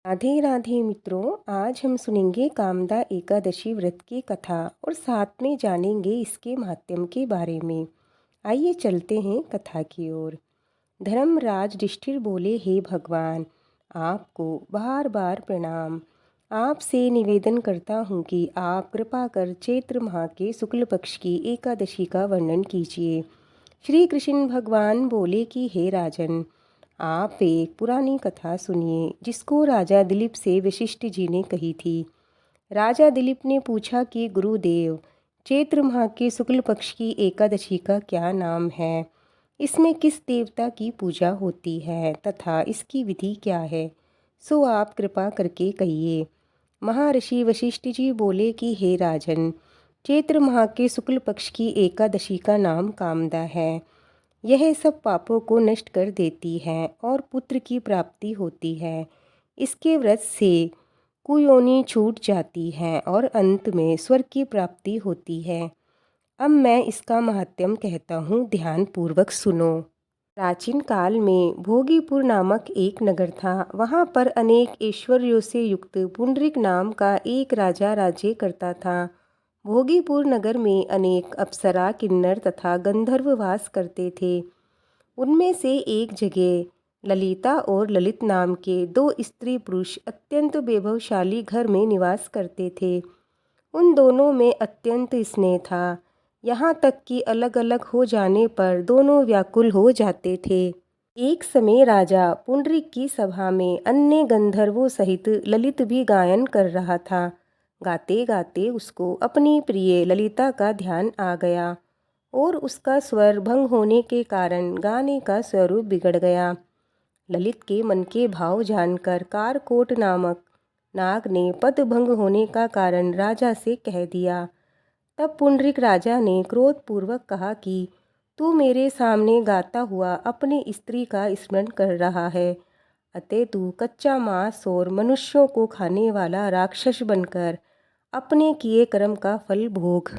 राधे राधे मित्रों, आज हम सुनेंगे कामदा एकादशी व्रत की कथा और साथ में जानेंगे इसके महात्म्य के बारे में। आइए चलते हैं कथा की ओर। धर्मराज युधिष्ठिर बोले, हे भगवान, आपको बार बार प्रणाम। आपसे निवेदन करता हूँ कि आप कृपा कर चैत्र माह के शुक्ल पक्ष की एकादशी का वर्णन कीजिए। श्री कृष्ण भगवान बोले कि हे राजन, आप एक पुरानी कथा सुनिए जिसको राजा दिलीप से वशिष्ठ जी ने कही थी। राजा दिलीप ने पूछा कि गुरुदेव, चैत्र माह के शुक्ल पक्ष की एकादशी का क्या नाम है? इसमें किस देवता की पूजा होती है तथा इसकी विधि क्या है? सो आप कृपा करके कहिए। महर्षि वशिष्ठ जी बोले कि हे राजन, चैत्र माह के शुक्ल पक्ष की एकादशी का नाम कामदा है। यह सब पापों को नष्ट कर देती है और पुत्र की प्राप्ति होती है। इसके व्रत से कुयोनि छूट जाती है और अंत में स्वर्ग की प्राप्ति होती है। अब मैं इसका महात्म्य कहता हूँ, ध्यान पूर्वक सुनो। प्राचीन काल में भोगीपुर नामक एक नगर था। वहाँ पर अनेक ऐश्वर्यों से युक्त पुंडरीक नाम का एक राजा राज्य करता था। भोगीपुर नगर में अनेक अप्सरा, किन्नर तथा गंधर्व वास करते थे। उनमें से एक जगह ललिता और ललित नाम के दो स्त्री पुरुष अत्यंत वैभवशाली घर में निवास करते थे। उन दोनों में अत्यंत स्नेह था, यहाँ तक कि अलग अलग हो जाने पर दोनों व्याकुल हो जाते थे। एक समय राजा पुंडरीक की सभा में अन्य गंधर्वों सहित ललित भी गायन कर रहा था। गाते गाते उसको अपनी प्रिय ललिता का ध्यान आ गया और उसका स्वर भंग होने के कारण गाने का स्वरूप बिगड़ गया। ललित के मन के भाव जानकर कारकोट नामक नाग ने पद भंग होने का कारण राजा से कह दिया। तब पुंडरीक राजा ने क्रोधपूर्वक कहा कि तू मेरे सामने गाता हुआ अपनी स्त्री का स्मरण कर रहा है, अतः तू कच्चा मांस और मनुष्यों को खाने वाला राक्षस बनकर अपने किए कर्म का फल भोग।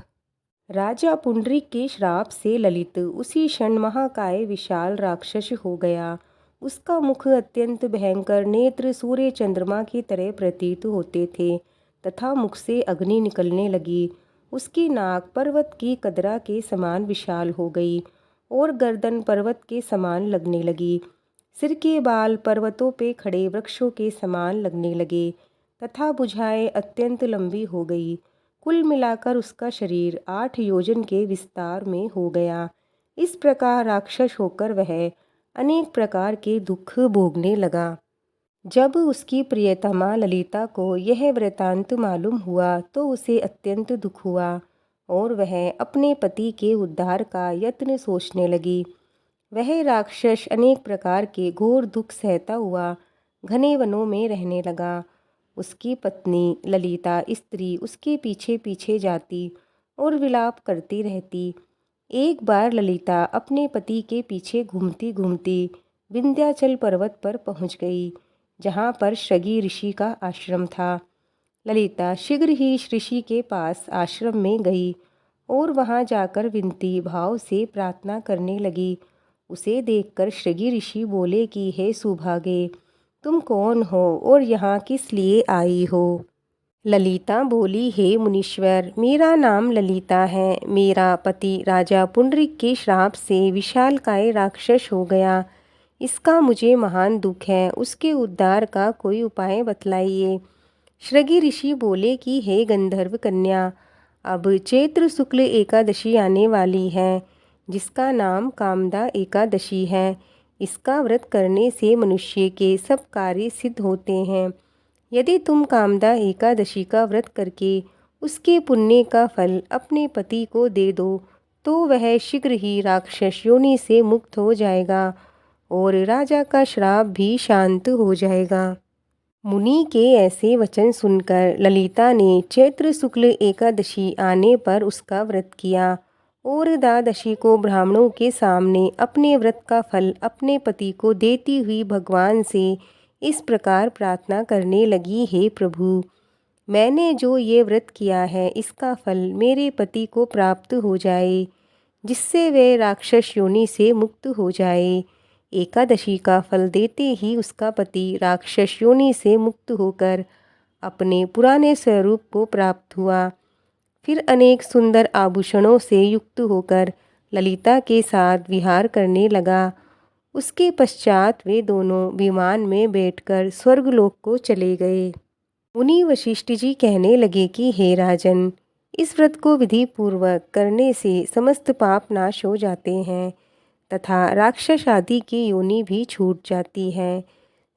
राजा पुंडरीक के श्राप से ललित उसी क्षण महाकाय विशाल राक्षस हो गया। उसका मुख अत्यंत भयंकर, नेत्र सूर्य चंद्रमा की तरह प्रतीत होते थे तथा मुख से अग्नि निकलने लगी। उसकी नाक पर्वत की कदरा के समान विशाल हो गई और गर्दन पर्वत के समान लगने लगी। सिर के बाल पर्वतों पे खड़े वृक्षों के समान लगने लगे तथा भुजाएं अत्यंत लंबी हो गई। कुल मिलाकर उसका शरीर 8 योजन के विस्तार में हो गया। इस प्रकार राक्षस होकर वह अनेक प्रकार के दुख भोगने लगा। जब उसकी प्रियतमा ललिता को यह वृतांत मालूम हुआ तो उसे अत्यंत दुख हुआ और वह अपने पति के उद्धार का यत्न सोचने लगी। वह राक्षस अनेक प्रकार के घोर दुख सहता हुआ घने वनों में रहने लगा। उसकी पत्नी ललिता स्त्री उसके पीछे पीछे जाती और विलाप करती रहती। एक बार ललिता अपने पति के पीछे घूमती घूमती विंध्याचल पर्वत पर पहुंच गई, जहां पर शृंगी ऋषि का आश्रम था। ललिता शीघ्र ही ऋषि के पास आश्रम में गई और वहां जाकर विनती भाव से प्रार्थना करने लगी। उसे देखकर शृंगी ऋषि बोले कि हे सुभागे, तुम कौन हो और यहाँ किस लिए आई हो? ललिता बोली, हे मुनीश्वर, मेरा नाम ललिता है। मेरा पति राजा पुंडरीक के श्राप से विशालकाय राक्षस हो गया। इसका मुझे महान दुख है। उसके उद्धार का कोई उपाय बतलाइए। शृंगी ऋषि बोले कि हे गंधर्व कन्या, अब चैत्र शुक्ल एकादशी आने वाली है, जिसका नाम कामदा एकादशी है। इसका व्रत करने से मनुष्य के सब कार्य सिद्ध होते हैं। यदि तुम कामदा एकादशी का व्रत करके उसके पुण्य का फल अपने पति को दे दो तो वह शीघ्र ही राक्षस योनि से मुक्त हो जाएगा और राजा का श्राप भी शांत हो जाएगा। मुनि के ऐसे वचन सुनकर ललिता ने चैत्र शुक्ल एकादशी आने पर उसका व्रत किया और द्वादशी को ब्राह्मणों के सामने अपने व्रत का फल अपने पति को देती हुई भगवान से इस प्रकार प्रार्थना करने लगी, हे प्रभु, मैंने जो ये व्रत किया है इसका फल मेरे पति को प्राप्त हो जाए, जिससे वे राक्षस योनि से मुक्त हो जाए। एकादशी का फल देते ही उसका पति राक्षस योनि से मुक्त होकर अपने पुराने स्वरूप को प्राप्त हुआ। फिर अनेक सुंदर आभूषणों से युक्त होकर ललिता के साथ विहार करने लगा। उसके पश्चात वे दोनों विमान में बैठकर स्वर्गलोक को चले गए। मुनि वशिष्ठ जी कहने लगे कि हे राजन, इस व्रत को विधि पूर्वक करने से समस्त पाप नाश हो जाते हैं तथा राक्षस आदि की योनि भी छूट जाती है।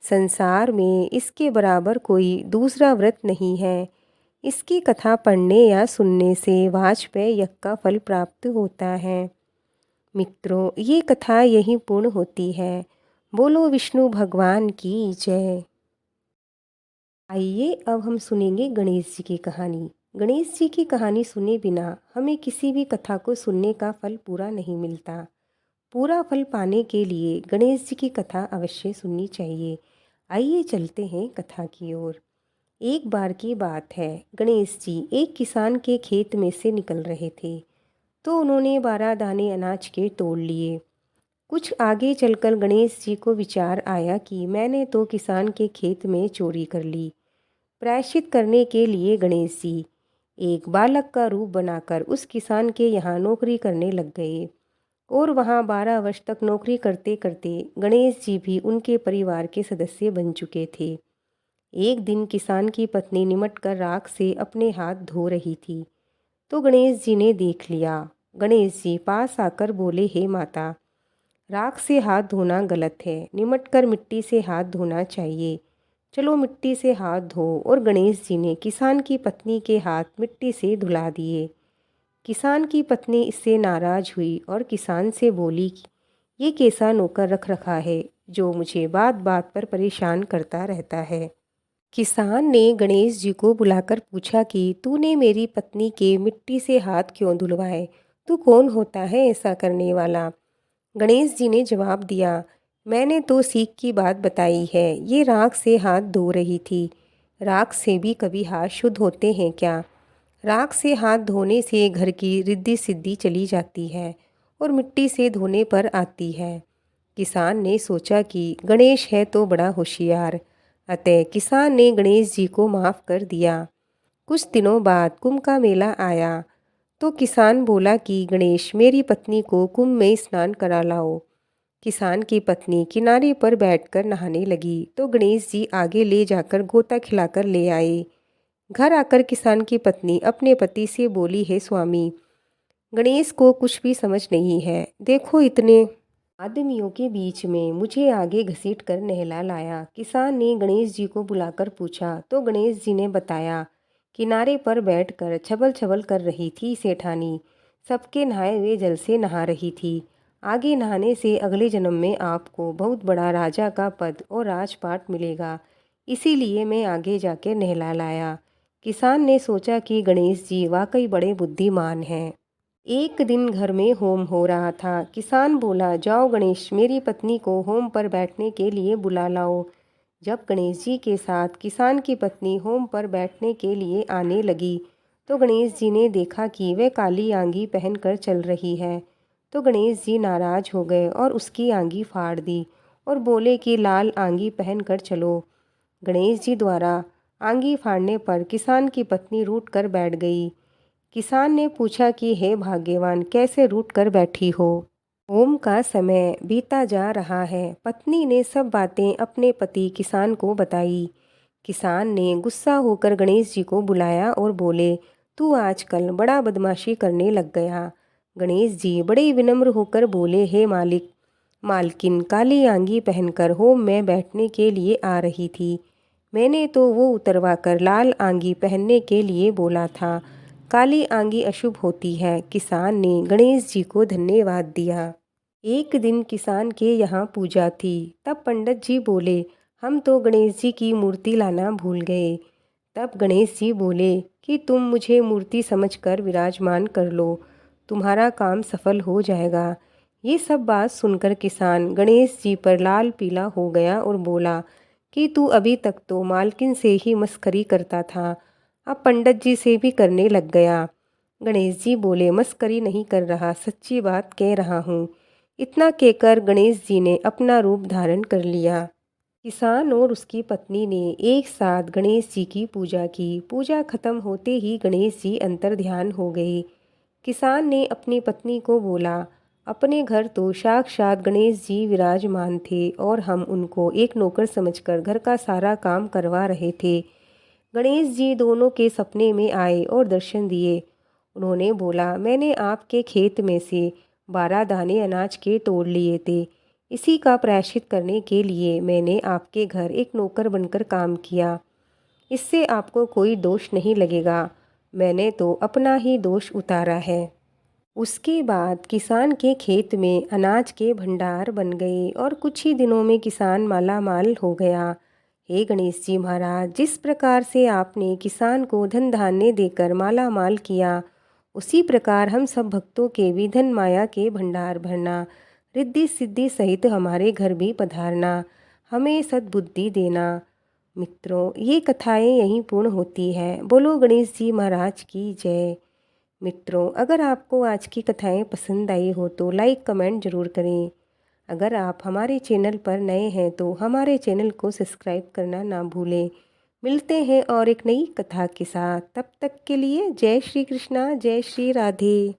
संसार में इसके बराबर कोई दूसरा व्रत नहीं है। इसकी कथा पढ़ने या सुनने से वाजपेय यज्ञ का फल प्राप्त होता है। मित्रों, ये कथा यहीं पूर्ण होती है। बोलो विष्णु भगवान की जय। आइए अब हम सुनेंगे गणेश जी की कहानी। गणेश जी की कहानी सुने बिना हमें किसी भी कथा को सुनने का फल पूरा नहीं मिलता। पूरा फल पाने के लिए गणेश जी की कथा अवश्य सुननी चाहिए। आइए चलते हैं कथा की ओर। एक बार की बात है, गणेश जी एक किसान के खेत में से निकल रहे थे तो उन्होंने 12 दाने अनाज के तोड़ लिए। कुछ आगे चलकर गणेश जी को विचार आया कि मैंने तो किसान के खेत में चोरी कर ली। प्रायश्चित करने के लिए गणेश जी एक बालक का रूप बनाकर उस किसान के यहाँ नौकरी करने लग गए और वहाँ 12 वर्ष तक नौकरी करते करते गणेश जी भी उनके परिवार के सदस्य बन चुके थे। एक दिन किसान की पत्नी निमट कर राख से अपने हाथ धो रही थी तो गणेश जी ने देख लिया। गणेश जी पास आकर बोले, हे माता, राख से हाथ धोना गलत है, निमट कर मिट्टी से हाथ धोना चाहिए। चलो मिट्टी से हाथ धो। और गणेश जी ने किसान की पत्नी के हाथ मिट्टी से धुला दिए। किसान की पत्नी इससे नाराज हुई और किसान से बोली कि ये कैसा नौकर रख रखा है जो मुझे बात बात पर परेशान करता रहता है। किसान ने गणेश जी को बुलाकर पूछा कि तूने मेरी पत्नी के मिट्टी से हाथ क्यों धुलवाए? तू कौन होता है ऐसा करने वाला? गणेश जी ने जवाब दिया, मैंने तो सीख की बात बताई है। ये राख से हाथ धो रही थी। राख से भी कभी हाथ शुद्ध होते हैं क्या? राख से हाथ धोने से घर की रिद्धि सिद्धि चली जाती है और मिट्टी से धोने पर आती है। किसान ने सोचा कि गणेश है तो बड़ा होशियार, अतः किसान ने गणेश जी को माफ़ कर दिया। कुछ दिनों बाद कुंभ का मेला आया तो किसान बोला कि गणेश, मेरी पत्नी को कुंभ में स्नान करा लाओ। किसान की पत्नी किनारे पर बैठकर नहाने लगी तो गणेश जी आगे ले जाकर गोता खिलाकर ले आए। घर आकर किसान की पत्नी अपने पति से बोली, हे स्वामी, गणेश को कुछ भी समझ नहीं है। देखो, इतने आदमियों के बीच में मुझे आगे घसीट कर नहला लाया। किसान ने गणेश जी को बुलाकर पूछा तो गणेश जी ने बताया, किनारे पर बैठकर छबल छबल कर रही थी सेठानी, सबके नहाए हुए जल से नहा रही थी। आगे नहाने से अगले जन्म में आपको बहुत बड़ा राजा का पद और राजपाट मिलेगा, इसीलिए मैं आगे जाके नहला लाया। किसान ने सोचा कि गणेश जी वाकई बड़े बुद्धिमान हैं। एक दिन घर में होम हो रहा था। किसान बोला, जाओ गणेश, मेरी पत्नी को होम पर बैठने के लिए बुला लाओ। जब गणेश जी के साथ किसान की पत्नी होम पर बैठने के लिए आने लगी तो गणेश जी ने देखा कि वह काली आंगी पहनकर चल रही है। तो गणेश जी नाराज हो गए और उसकी आंगी फाड़ दी और बोले कि लाल आंगी पहनकर चलो। गणेश जी द्वारा आंगी फाड़ने पर किसान की पत्नी रूठ कर बैठ गई। किसान ने पूछा कि हे भाग्यवान, कैसे रूठ कर बैठी हो? होम का समय बीता जा रहा है। पत्नी ने सब बातें अपने पति किसान को बताई। किसान ने गुस्सा होकर गणेश जी को बुलाया और बोले, तू आजकल बड़ा बदमाशी करने लग गया। गणेश जी बड़े विनम्र होकर बोले, हे मालिक, मालकिन काली आंगी पहनकर होम में बैठने के लिए आ रही थी। मैंने तो वो उतरवा कर लाल आंगी पहनने के लिए बोला था। काली आंगी अशुभ होती है। किसान ने गणेश जी को धन्यवाद दिया। एक दिन किसान के यहाँ पूजा थी। तब पंडित जी बोले, हम तो गणेश जी की मूर्ति लाना भूल गए। तब गणेश जी बोले कि तुम मुझे मूर्ति समझकर विराजमान कर लो, तुम्हारा काम सफल हो जाएगा। ये सब बात सुनकर किसान गणेश जी पर लाल पीला हो गया और बोला कि तू अभी तक तो मालकिन से ही मस्करी करता था, अब पंडित जी से भी करने लग गया। गणेश जी बोले, मस्करी नहीं कर रहा, सच्ची बात कह रहा हूँ। इतना कहकर गणेश जी ने अपना रूप धारण कर लिया। किसान और उसकी पत्नी ने एक साथ गणेश जी की पूजा की। पूजा खत्म होते ही गणेश जी अंतर ध्यान हो गए। किसान ने अपनी पत्नी को बोला, अपने घर तो साक्षात गणेश जी विराजमान थे और हम उनको एक नौकर समझकर घर का सारा काम करवा रहे थे। गणेश जी दोनों के सपने में आए और दर्शन दिए। उन्होंने बोला, मैंने आपके खेत में से 12 दाने अनाज के तोड़ लिए थे। इसी का प्रायश्चित करने के लिए मैंने आपके घर एक नौकर बनकर काम किया। इससे आपको कोई दोष नहीं लगेगा। मैंने तो अपना ही दोष उतारा है। उसके बाद किसान के खेत में अनाज के भंडार बन गए और कुछ ही दिनों में किसान माला माल हो गया। हे गणेश जी महाराज, जिस प्रकार से आपने किसान को धन धान्य देकर माला माल किया, उसी प्रकार हम सब भक्तों के भी धन माया के भंडार भरना, रिद्धि सिद्धि सहित हमारे घर भी पधारना, हमें सद्बुद्धि देना। मित्रों, ये कथाएं यहीं पूर्ण होती हैं। बोलो गणेश जी महाराज की जय। मित्रों, अगर आपको आज की कथाएं पसंद आई हो तो लाइक कमेंट ज़रूर करें। अगर आप हमारे चैनल पर नए हैं तो हमारे चैनल को सब्सक्राइब करना ना भूलें। मिलते हैं और एक नई कथा के साथ। तब तक के लिए जय श्री कृष्णा, जय श्री राधे।